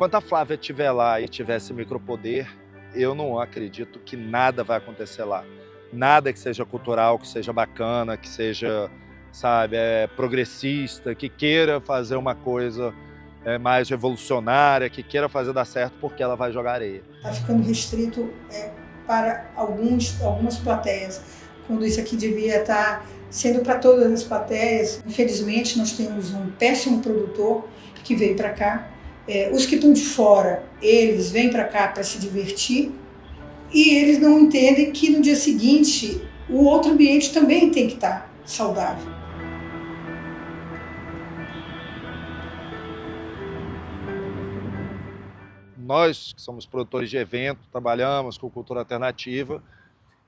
enquanto a Flávia estiver lá e tiver esse micropoder, eu não acredito que nada vai acontecer lá. Nada que seja cultural, que seja bacana, que seja, sabe, progressista, que queira fazer uma coisa mais revolucionária, que queira fazer dar certo, porque ela vai jogar areia. Está ficando restrito para algumas plateias, quando isso aqui devia estar sendo para todas as plateias. Infelizmente, nós temos um péssimo produtor que veio para cá. Os que estão de fora, eles vêm para cá para se divertir e eles não entendem que no dia seguinte o outro ambiente também tem que estar saudável. Nós, que somos produtores de evento, trabalhamos com cultura alternativa,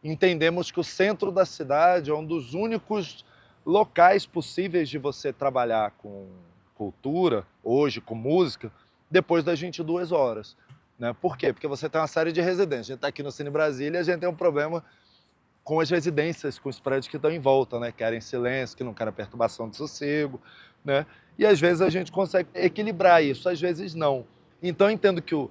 entendemos que o centro da cidade é um dos únicos locais possíveis de você trabalhar com cultura, hoje com música, depois das 22 horas. Né? Por quê? Porque você tem uma série de residências. A gente está aqui no Cine Brasília e a gente tem um problema com as residências, com os prédios que estão em volta, né? Querem silêncio, que não querem perturbação de sossego. Né? E às vezes a gente consegue equilibrar isso, às vezes não. Então eu entendo que o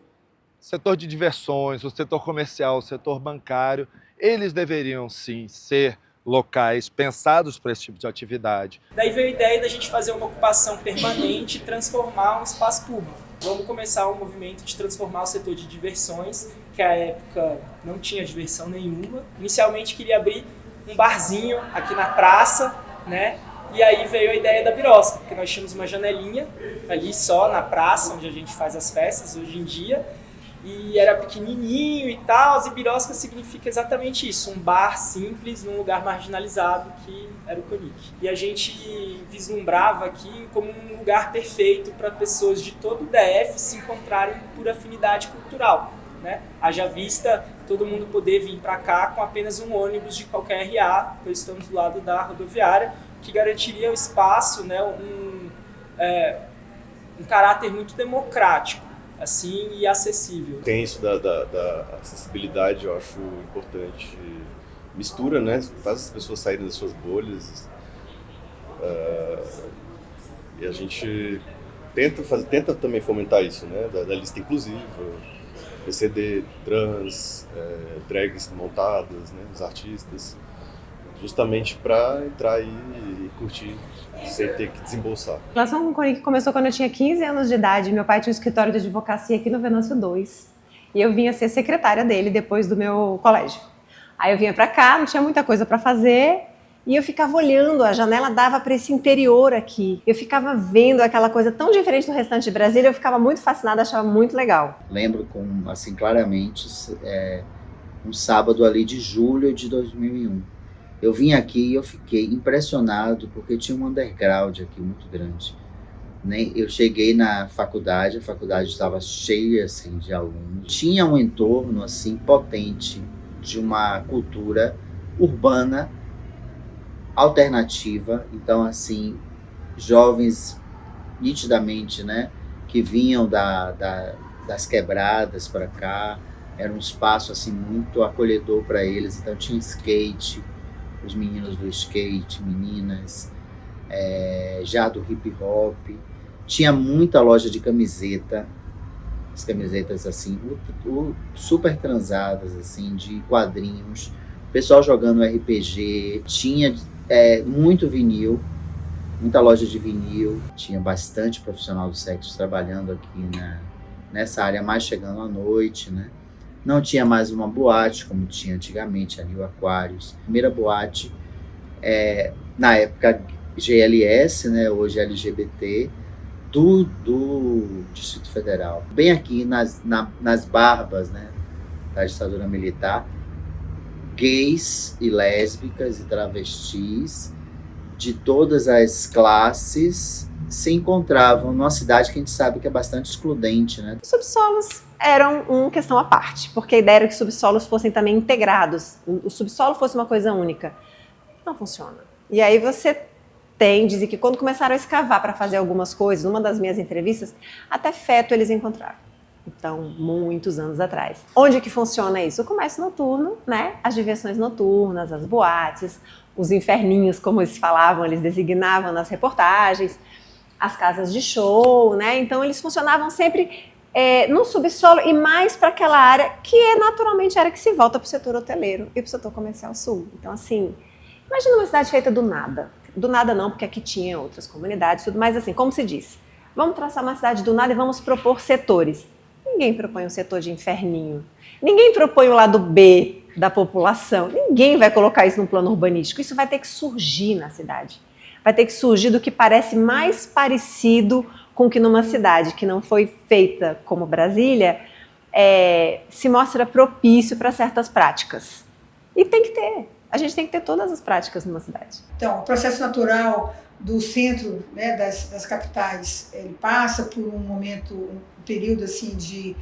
setor de diversões, o setor comercial, o setor bancário, eles deveriam sim ser locais pensados para esse tipo de atividade. Daí veio a ideia da gente fazer uma ocupação permanente e transformar um espaço público. Vamos começar um movimento de transformar o setor de diversões, que à época não tinha diversão nenhuma. Inicialmente queria abrir um barzinho aqui na praça, né? E aí veio a ideia da birosca, porque nós tínhamos uma janelinha ali só na praça, onde a gente faz as festas hoje em dia. E era pequenininho e tal, e birosca significa exatamente isso, um bar simples num lugar marginalizado que era o Conic. E a gente vislumbrava aqui como um lugar perfeito para pessoas de todo o DF se encontrarem por afinidade cultural. Né? Haja vista todo mundo poder vir para cá com apenas um ônibus de qualquer RA, pois estamos do lado da rodoviária, que garantiria o espaço, né, um caráter muito democrático. Assim, e acessível. Tem isso da acessibilidade, eu acho importante. Mistura, né? Faz as pessoas saírem das suas bolhas. E a gente tenta também fomentar isso, né? Da lista inclusiva, PCD, trans, drags montadas, né? Os artistas. Justamente para entrar aí e curtir sem ter que desembolsar. A relação com o Conic começou quando eu tinha 15 anos de idade. Meu pai tinha um escritório de advocacia aqui no Venâncio 2. E eu vinha ser secretária dele depois do meu colégio. Aí eu vinha para cá, não tinha muita coisa para fazer. E eu ficava olhando, a janela dava para esse interior aqui. Eu ficava vendo aquela coisa tão diferente do restante de Brasília. Eu ficava muito fascinada, achava muito legal. Lembro assim, claramente um sábado ali de julho de 2001. Eu vim aqui e eu fiquei impressionado porque tinha um underground aqui muito grande. Eu cheguei na faculdade, a faculdade estava cheia assim, de alunos. Tinha um entorno assim, potente de uma cultura urbana, alternativa. Então, assim, jovens nitidamente, né, que vinham das quebradas para cá. Era um espaço assim, muito acolhedor para eles. Então tinha skate, os meninos do skate, meninas, já do hip hop. Tinha muita loja de camiseta, as camisetas assim, super transadas, assim, de quadrinhos. Pessoal jogando RPG, tinha muito vinil, muita loja de vinil. Tinha bastante profissional do sexo trabalhando aqui nessa área, mais chegando à noite, né? Não tinha mais uma boate, como tinha antigamente, ali o Aquários. A primeira boate, na época GLS, né, hoje LGBT, do Distrito Federal. Bem aqui nas barbas, né, da ditadura militar, gays e lésbicas e travestis de todas as classes se encontravam numa cidade que a gente sabe que é bastante excludente, né? Os subsolos eram uma questão à parte, porque a ideia era que os subsolos fossem também integrados, o subsolo fosse uma coisa única. Não funciona. E aí você dizem que quando começaram a escavar para fazer algumas coisas, numa das minhas entrevistas, até feto eles encontraram. Então, muitos anos atrás. Onde que funciona isso? O comércio noturno, né? As diversões noturnas, as boates, os inferninhos, como eles falavam, eles designavam nas reportagens, as casas de show, né? Então eles funcionavam sempre no subsolo e mais para aquela área que é naturalmente a área que se volta para o setor hoteleiro e para o setor comercial sul. Então, assim, imagina uma cidade feita do nada. Do nada não, porque aqui tinha outras comunidades, tudo, mas assim, como se diz, vamos traçar uma cidade do nada e vamos propor setores. Ninguém propõe um setor de inferninho. Ninguém propõe o lado B da população. Ninguém vai colocar isso num plano urbanístico. Isso vai ter que surgir na cidade. Vai ter que surgir do que parece mais parecido com que numa cidade que não foi feita como Brasília, se mostra propício para certas práticas. E tem que ter. A gente tem que ter todas as práticas numa cidade. Então, o processo natural do centro, né, das capitais, ele passa por um momento, um período assim de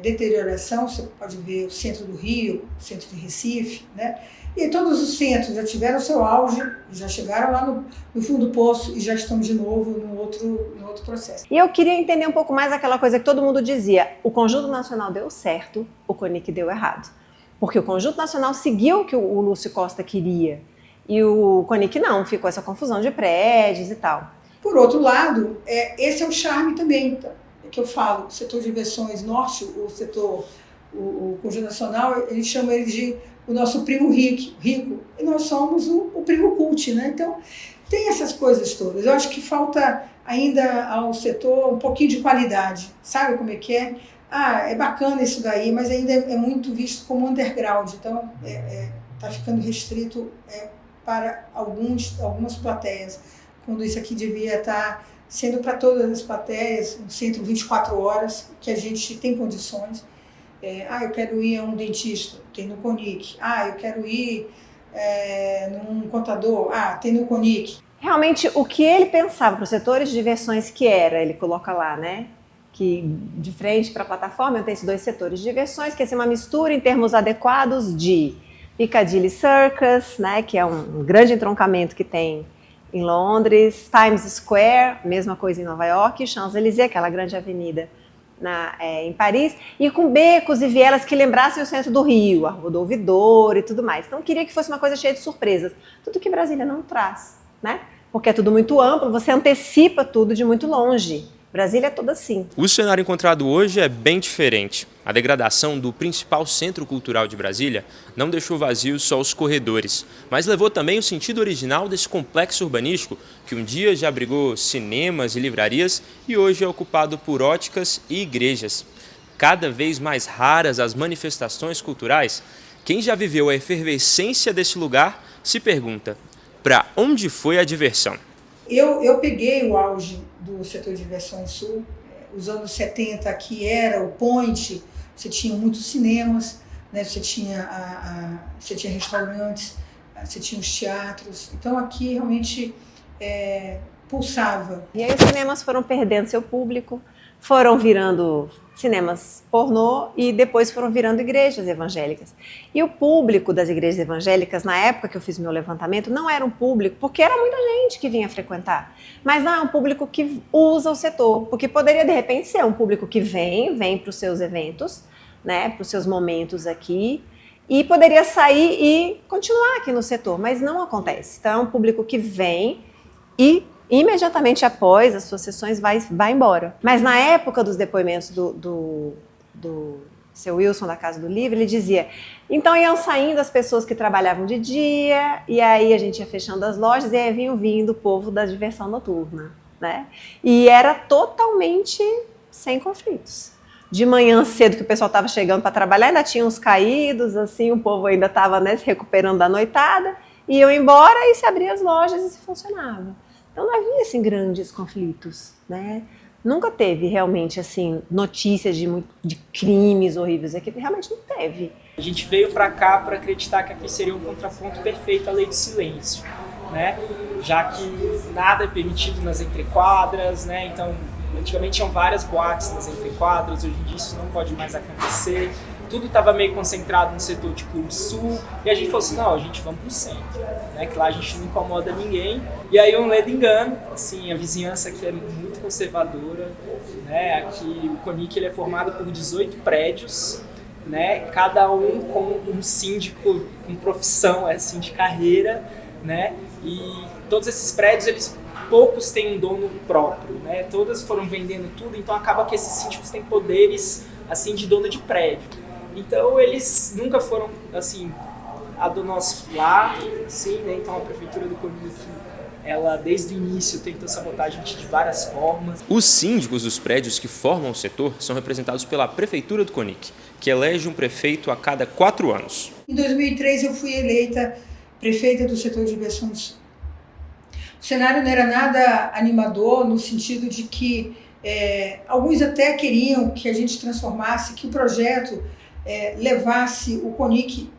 deterioração. Você pode ver o centro do Rio, o centro de Recife, né? E todos os centros já tiveram seu auge, já chegaram lá no fundo do poço e já estão de novo no outro processo. E eu queria entender um pouco mais aquela coisa que todo mundo dizia, o Conjunto Nacional deu certo, o CONIC deu errado. Porque o Conjunto Nacional seguiu o que o Lúcio Costa queria e o CONIC não, ficou essa confusão de prédios e tal. Por outro lado, esse é o charme também, tá? Que eu falo, o setor de diversões norte, o Conjunto Nacional, eles chamam ele de o nosso primo rico, e nós somos o primo cult, né? Então, tem essas coisas todas. Eu acho que falta ainda ao setor um pouquinho de qualidade. Sabe como é que é? É bacana isso daí, mas ainda é muito visto como underground. Então, está ficando restrito para algumas plateias, quando isso aqui devia estar sendo para todas as plateias, um centro 24 horas, que a gente tem condições. Eu quero ir a um dentista, tem no CONIC. Eu quero ir num contador, tem no CONIC. Realmente, o que ele pensava para os setores de diversões que era, ele coloca lá, né? Que de frente para a plataforma tem esses dois setores de diversões, que é uma mistura em termos adequados de Piccadilly Circus, né? Que é um grande entroncamento que tem em Londres, Times Square, mesma coisa em Nova York, Champs-Élysées, aquela grande avenida em Paris, e com becos e vielas que lembrassem o centro do Rio, a Rua do Ouvidor e tudo mais. Então, queria que fosse uma coisa cheia de surpresas. Tudo que Brasília não traz, né? Porque é tudo muito amplo, você antecipa tudo de muito longe. Brasília é toda assim. O cenário encontrado hoje é bem diferente. A degradação do principal centro cultural de Brasília não deixou vazios só os corredores, mas levou também o sentido original desse complexo urbanístico que um dia já abrigou cinemas e livrarias e hoje é ocupado por óticas e igrejas. Cada vez mais raras as manifestações culturais, quem já viveu a efervescência desse lugar se pergunta: para onde foi a diversão? Eu peguei o auge do setor de diversões sul, os anos 70, que era o point, você tinha muitos cinemas, né? Você tinha restaurantes, você tinha os teatros, então aqui realmente pulsava. E aí os cinemas foram perdendo seu público, foram virando cinemas pornô e depois foram virando igrejas evangélicas. E o público das igrejas evangélicas, na época que eu fiz meu levantamento, não era um público, porque era muita gente que vinha frequentar, mas não é um público que usa o setor, porque poderia de repente ser um público que vem para os seus eventos, né, para os seus momentos aqui, e poderia sair e continuar aqui no setor, mas não acontece. Então é um público que vem e imediatamente após as suas sessões vai embora. Mas na época dos depoimentos do seu Wilson da Casa do Livro, ele dizia, então iam saindo as pessoas que trabalhavam de dia, e aí a gente ia fechando as lojas, e aí vinha vindo o povo da diversão noturna, né? E era totalmente sem conflitos. De manhã cedo que o pessoal estava chegando para trabalhar, ainda tinha uns caídos, assim, o povo ainda estava, né, se recuperando da noitada, iam embora e se abria as lojas e se funcionava. Então não havia assim grandes conflitos, né? Nunca teve realmente assim notícias de crimes horríveis, aqui realmente não teve. A gente veio para cá para acreditar que aqui seria um contraponto perfeito à lei do silêncio, né? Já que nada é permitido nas entrequadras, né? Então antigamente tinham várias boates nas entrequadras, hoje em dia isso não pode mais acontecer. Tudo estava meio concentrado no setor de Clube Sul, e a gente falou assim, não, a gente vamos pro centro, né, que lá a gente não incomoda ninguém. E aí um ledo engano, assim, a vizinhança aqui é muito conservadora, né, aqui o CONIC ele é formado por 18 prédios, né, cada um com um síndico com profissão, assim, de carreira, né, e todos esses prédios eles poucos têm um dono próprio, né? Todas foram vendendo tudo, então acaba que esses síndicos têm poderes assim de dono de prédio. Então eles nunca foram assim do nosso lado, assim, né? Então a prefeitura do Conic, ela desde o início tentou sabotar a gente de várias formas. Os síndicos dos prédios que formam o setor são representados pela prefeitura do Conic, que elege um prefeito a cada 4 anos. Em 2003 eu fui eleita prefeita do setor de diversões. O cenário não era nada animador, no sentido de que alguns até queriam que a gente transformasse, que o projeto levasse o Conic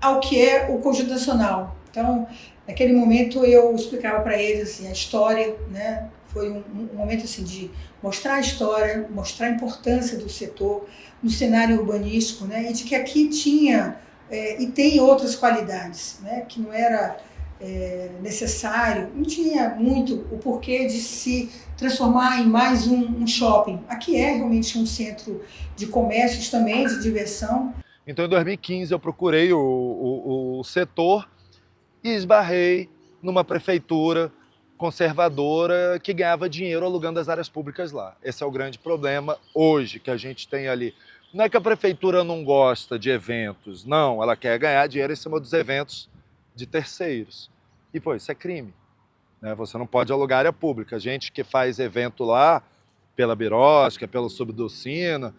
ao que é o Conjunto Nacional. Então, naquele momento eu explicava para eles assim, a história, né? Foi um momento assim, de mostrar a história, mostrar a importância do setor no cenário urbanístico, né? E de que aqui tinha e tem outras qualidades, né? Que não era necessário, não tinha muito o porquê de se transformar em mais um shopping. Aqui é realmente um centro de comércios também, de diversão. Então, em 2015, eu procurei o setor e esbarrei numa prefeitura conservadora que ganhava dinheiro alugando as áreas públicas lá. Esse é o grande problema hoje que a gente tem ali. Não é que a prefeitura não gosta de eventos, não, ela quer ganhar dinheiro em cima dos eventos de terceiros. E, pô, isso é crime, né? Você não pode alugar área pública. A gente que faz evento lá, pela Birosca, pelo Subdocina,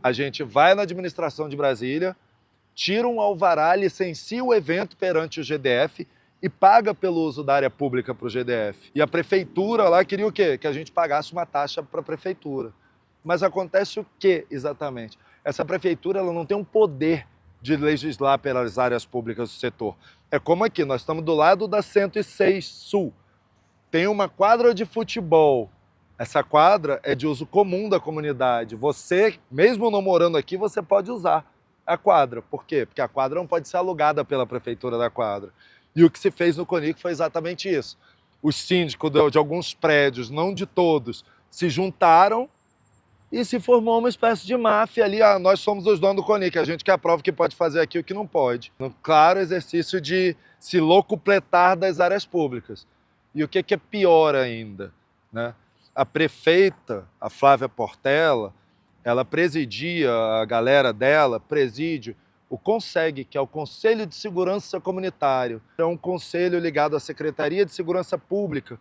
a gente vai na administração de Brasília, tira um alvará, licencia o evento perante o GDF e paga pelo uso da área pública para o GDF. E a prefeitura lá queria o quê? Que a gente pagasse uma taxa para a prefeitura. Mas acontece o quê exatamente? Essa prefeitura ela não tem um poder de legislar pelas áreas públicas do setor. É como aqui, nós estamos do lado da 106 Sul. Tem uma quadra de futebol. Essa quadra é de uso comum da comunidade. Você, mesmo não morando aqui, você pode usar a quadra. Por quê? Porque a quadra não pode ser alugada pela prefeitura da quadra. E o que se fez no Conic foi exatamente isso. Os síndicos de alguns prédios, não de todos, se juntaram e se formou uma espécie de máfia ali. Nós somos os donos do Conic, a gente que aprova o que pode fazer aqui e o que não pode. No claro exercício de se locupletar das áreas públicas. E o que é pior ainda, né? A prefeita, a Flávia Portela, ela presidia, a galera dela, presídio, o CONSEG, que é o Conselho de Segurança Comunitário. É um conselho ligado à Secretaria de Segurança Pública,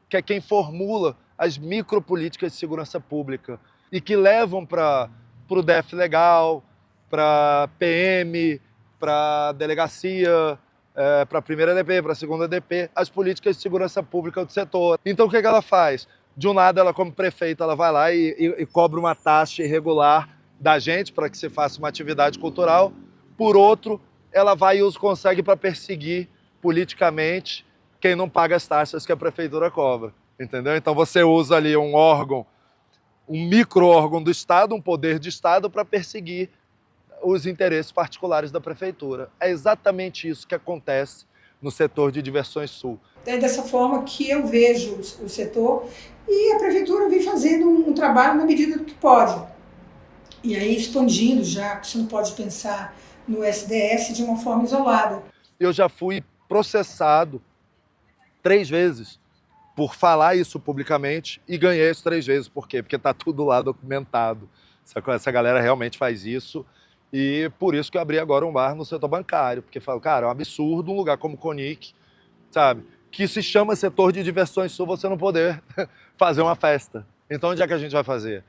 que é quem formula as micropolíticas de segurança pública e que levam para o DF Legal, para PM, para delegacia, para a primeira DP, para a segunda DP, as políticas de segurança pública do setor. Então o que ela faz? De um lado, ela como prefeita, ela vai lá e cobra uma taxa irregular da gente para que se faça uma atividade cultural. Por outro, ela vai e os consegue para perseguir politicamente quem não paga as taxas que a prefeitura cobra, entendeu? Então você usa ali um órgão, um micro-órgão do Estado, um poder de Estado para perseguir os interesses particulares da prefeitura. É exatamente isso que acontece no setor de diversões sul. É dessa forma que eu vejo o setor e a prefeitura vem fazendo um trabalho na medida do que pode. E aí expandindo já, você não pode pensar no SDS de uma forma isolada. Eu já fui processado 3 vezes por falar isso publicamente e ganhei isso 3 vezes. Por quê? Porque está tudo lá documentado. Essa galera realmente faz isso. E por isso que eu abri agora um bar no setor bancário. Porque falo, cara, é um absurdo um lugar como o Conic, sabe, que se chama setor de diversões sul, você não poder fazer uma festa. Então onde é que a gente vai fazer?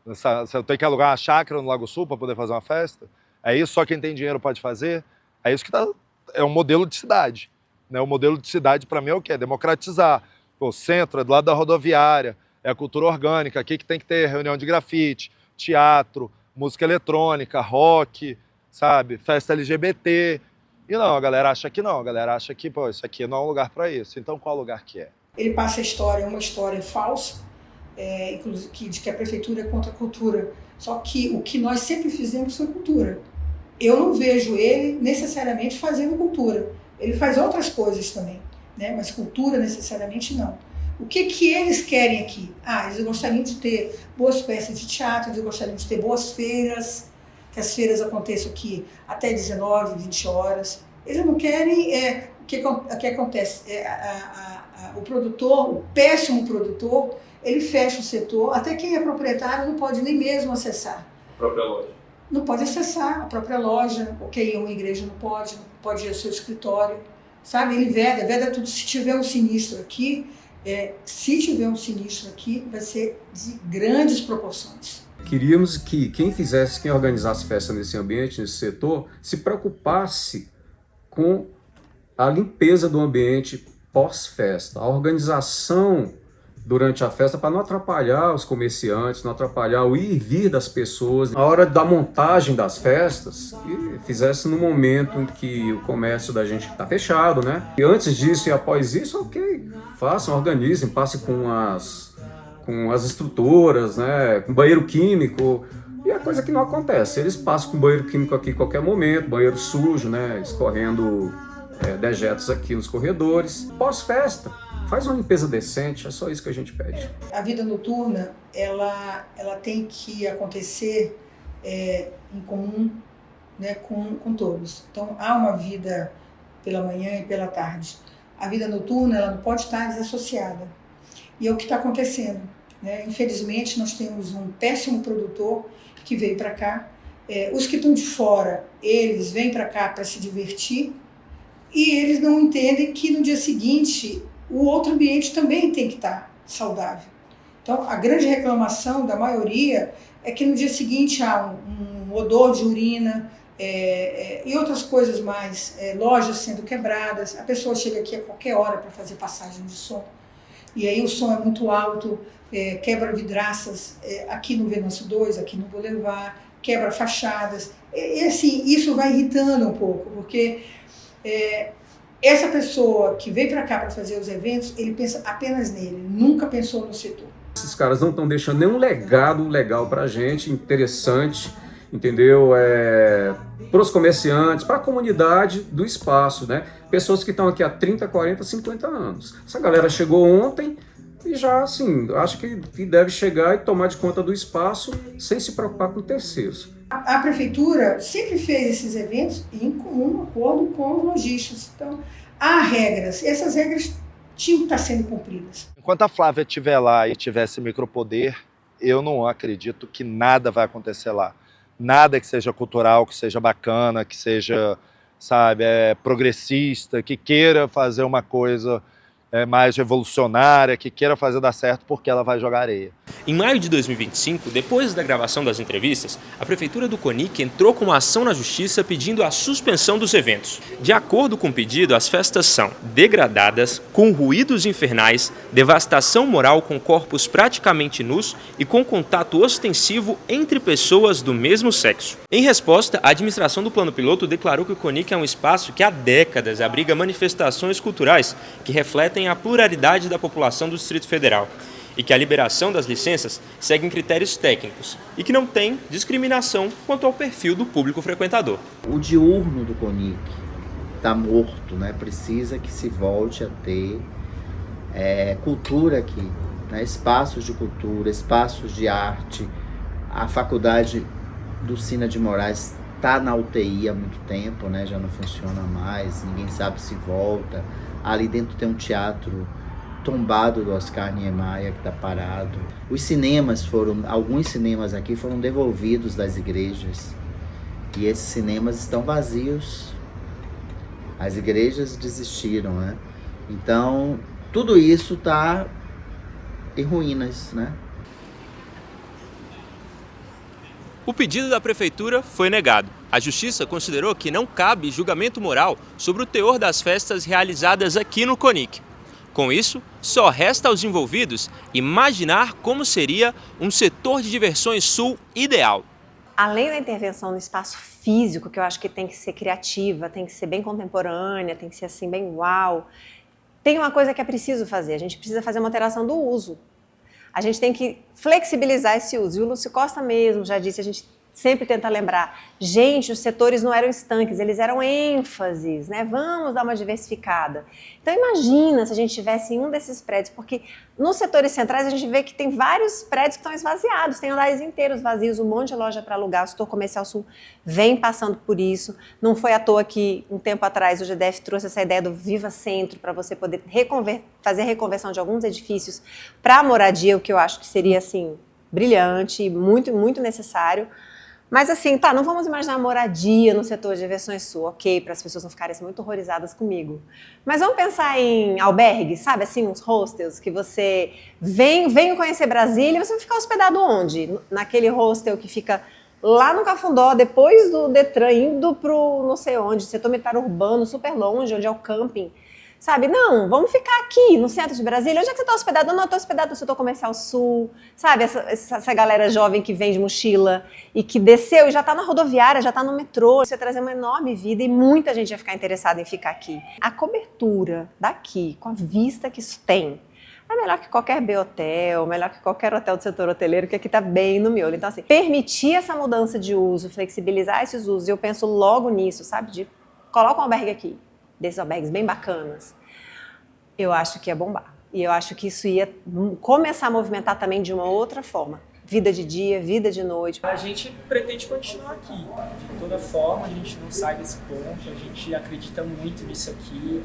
Você tem que alugar uma chácara no Lago Sul para poder fazer uma festa? É isso? Só quem tem dinheiro pode fazer? É isso que é um modelo de cidade, né? O modelo de cidade para mim é o quê? É democratizar. O centro é do lado da rodoviária, é a cultura orgânica, aqui que tem que ter reunião de grafite, teatro, música eletrônica, rock, sabe? Festa LGBT. E não, a galera acha que não. A galera acha que, pô, isso aqui não é um lugar para isso. Então qual lugar que é? Ele passa a história, uma história falsa, inclusive de que a prefeitura é contra a cultura. Só que o que nós sempre fizemos foi cultura. Eu não vejo ele necessariamente fazendo cultura. Ele faz outras coisas também, né? Mas cultura necessariamente não. O que eles querem aqui? Eles gostariam de ter boas peças de teatro, eles gostariam de ter boas feiras, que as feiras aconteçam aqui até 19, 20 horas. Eles não querem... O que acontece? o produtor, o péssimo produtor, ele fecha o setor, até quem é proprietário não pode nem mesmo acessar. A própria loja. Não pode acessar a própria loja, ok, uma igreja não pode ir ao seu escritório, sabe? Ele veda tudo. Se tiver um sinistro aqui, vai ser de grandes proporções. Queríamos que quem organizasse festa nesse ambiente, nesse setor, se preocupasse com a limpeza do ambiente pós-festa, a organização durante a festa para não atrapalhar os comerciantes, não atrapalhar o ir e vir das pessoas. Na hora da montagem das festas, e fizesse no momento em que o comércio da gente está fechado, né? E antes disso e após isso, ok, façam, organizem, passem com as estruturas, né? Com banheiro químico. E é coisa que não acontece. Eles passam com banheiro químico aqui em qualquer momento, banheiro sujo, né? Escorrendo dejetos aqui nos corredores. Pós-festa, faz uma limpeza decente, é só isso que a gente pede. A vida noturna, ela tem que acontecer em comum, né, com todos. Então, há uma vida pela manhã e pela tarde. A vida noturna, ela não pode estar desassociada. E é o que está acontecendo, né? Infelizmente, nós temos um péssimo produtor que veio para cá. Os que estão de fora, eles vêm para cá para se divertir e eles não entendem que no dia seguinte o outro ambiente também tem que estar saudável. Então, a grande reclamação da maioria é que no dia seguinte há um odor de urina e outras coisas mais, lojas sendo quebradas, a pessoa chega aqui a qualquer hora para fazer passagem de som, e aí o som é muito alto, quebra vidraças aqui no Venâncio 2, aqui no Boulevard, quebra fachadas, e assim, isso vai irritando um pouco, porque essa pessoa que veio para cá para fazer os eventos, ele pensa apenas nele, nunca pensou no setor. Esses caras não estão deixando nenhum legado legal para a gente, interessante, entendeu? Para os comerciantes, para a comunidade do espaço, né? Pessoas que estão aqui há 30, 40, 50 anos. Essa galera chegou ontem e já, assim, acho que deve chegar e tomar de conta do espaço sem se preocupar com terceiros. A prefeitura sempre fez esses eventos em comum acordo com os lojistas. Então, há regras. Essas regras tinham que estar sendo cumpridas. Enquanto a Flávia estiver lá e tivesse micropoder, eu não acredito que nada vai acontecer lá. Nada que seja cultural, que seja bacana, que seja, sabe, progressista, que queira fazer uma coisa mais revolucionária, que queira fazer dar certo porque ela vai jogar areia. Em maio de 2025, depois da gravação das entrevistas, a Prefeitura do Conic entrou com uma ação na Justiça pedindo a suspensão dos eventos. De acordo com o pedido, as festas são degradadas, com ruídos infernais, devastação moral com corpos praticamente nus e com contato ostensivo entre pessoas do mesmo sexo. Em resposta, a administração do Plano Piloto declarou que o Conic é um espaço que há décadas abriga manifestações culturais que refletem a pluralidade da população do Distrito Federal e que a liberação das licenças segue critérios técnicos e que não tem discriminação quanto ao perfil do público frequentador. O diurno do Conic está morto, né? Precisa que se volte a ter cultura aqui, né? Espaços de cultura, espaços de arte. A faculdade do Sina de Moraes está na UTI há muito tempo, né? Já não funciona mais, ninguém sabe se volta. Ali dentro tem um teatro tombado do Oscar Niemeyer que está parado. Alguns cinemas aqui foram devolvidos das igrejas e esses cinemas estão vazios. As igrejas desistiram, né? Então, tudo isso está em ruínas, né? O pedido da Prefeitura foi negado. A Justiça considerou que não cabe julgamento moral sobre o teor das festas realizadas aqui no Conic. Com isso, só resta aos envolvidos imaginar como seria um setor de diversões sul ideal. Além da intervenção no espaço físico, que eu acho que tem que ser criativa, tem que ser bem contemporânea, tem que ser assim bem uau, tem uma coisa que é preciso fazer, a gente precisa fazer uma alteração do uso. A gente tem que flexibilizar esse uso. E o Lúcio Costa mesmo já disse, a gente sempre tenta lembrar, gente, os setores não eram estanques, eles eram ênfases, né? Vamos dar uma diversificada. Então imagina se a gente tivesse em um desses prédios, porque nos setores centrais a gente vê que tem vários prédios que estão esvaziados, tem andares inteiros vazios, um monte de loja para alugar, o setor comercial sul vem passando por isso. Não foi à toa que um tempo atrás o GDF trouxe essa ideia do Viva Centro para você poder fazer a reconversão de alguns edifícios para moradia, o que eu acho que seria assim brilhante, muito, muito necessário. Mas assim, tá, não vamos imaginar moradia no setor de diversões sul, ok, para as pessoas não ficarem assim, muito horrorizadas comigo. Mas vamos pensar em albergues, sabe, assim, uns hostels, que você vem conhecer Brasília e você vai ficar hospedado onde? Naquele hostel que fica lá no Cafundó, depois do Detran, indo pro não sei onde, setor militar urbano, super longe, onde é o camping. Sabe, não, vamos ficar aqui no centro de Brasília. Onde é que você está hospedado? Não, eu estou hospedado no setor comercial sul. Sabe, essa galera jovem que vem de mochila e que desceu e já está na rodoviária, já está no metrô. Você trazer uma enorme vida e muita gente vai ficar interessada em ficar aqui. A cobertura daqui, com a vista que isso tem, é melhor que qualquer B-hotel, melhor que qualquer hotel do setor hoteleiro, que aqui está bem no miolo. Então, assim, permitir essa mudança de uso, flexibilizar esses usos, eu penso logo nisso, sabe, coloca um albergue aqui, desses albergues bem bacanas, eu acho que ia bombar. E eu acho que isso ia começar a movimentar também de uma outra forma. Vida de dia, vida de noite. A gente pretende continuar aqui. De toda forma, a gente não sai desse ponto. A gente acredita muito nisso aqui,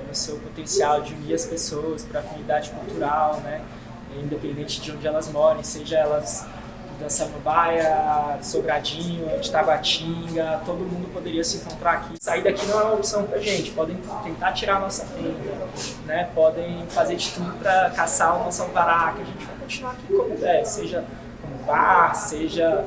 no seu potencial de unir as pessoas para afinidade cultural, né? Independente de onde elas morem, seja elas da Samambaia, de Sobradinho, de Taguatinga, todo mundo poderia se encontrar aqui. Sair daqui não é uma opção pra gente, podem tentar tirar a nossa renda, né? Podem fazer de tudo para caçar o nosso alvará, que a gente vai continuar aqui como der, seja como bar, seja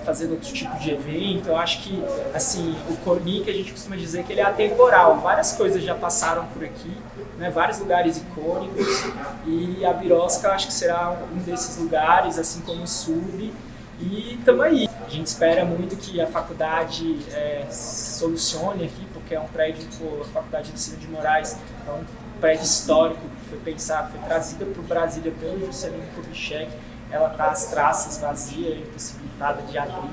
fazendo outro tipo de evento. Eu acho que, assim, o Cornic, a gente costuma dizer que ele é atemporal, várias coisas já passaram por aqui, né, vários lugares icônicos, e a Birosca acho que será um desses lugares, assim como o Sub, e estamos aí. A gente espera muito que a faculdade solucione aqui, porque é um prédio, a Faculdade de Ensino de Moraes é um prédio histórico que foi pensado, foi trazido para o Brasília pelo Juscelino Kubitschek. Ela está às traças, vazia, impossibilitada de abrir.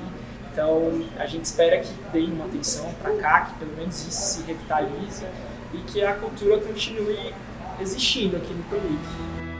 Então a gente espera que dê uma atenção para cá, que pelo menos isso se revitalize e que a cultura continue existindo aqui no Cornic.